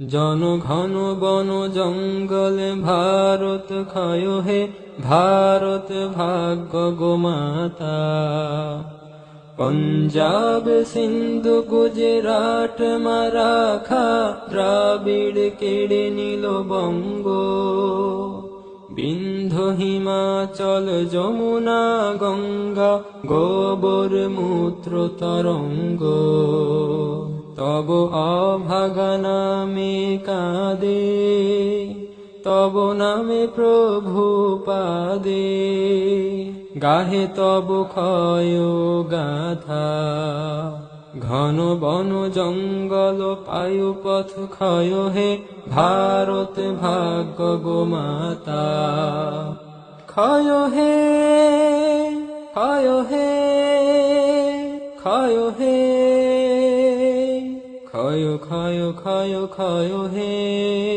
জন ঘন বন জঙ্গল ভারত ক্ষয় হে ভারত ভাগ্য গোমাতা। পঞ্জাব সিন্ধু গুজরাট মারাঠা দ্রাবিড় কেড়ে নিল বঙ্গ। বিন্ধ্য হিমাচল যমুনা গঙ্গা গোবর মূত্র তরঙ্গ। তব অভাগা নামে কাঁদে, তব নামে প্রভু পাদে, গাহে তব ক্ষয় গাথা। ঘন বন জঙ্গল পায়ু পথ ক্ষয় হে ভারত ভাগ্য গোমাতা। ক্ষয় হে, ক্ষয় হে, ক্ষয় হে, ক্ষয় ক্ষয় ক্ষয় ক্ষয় হে।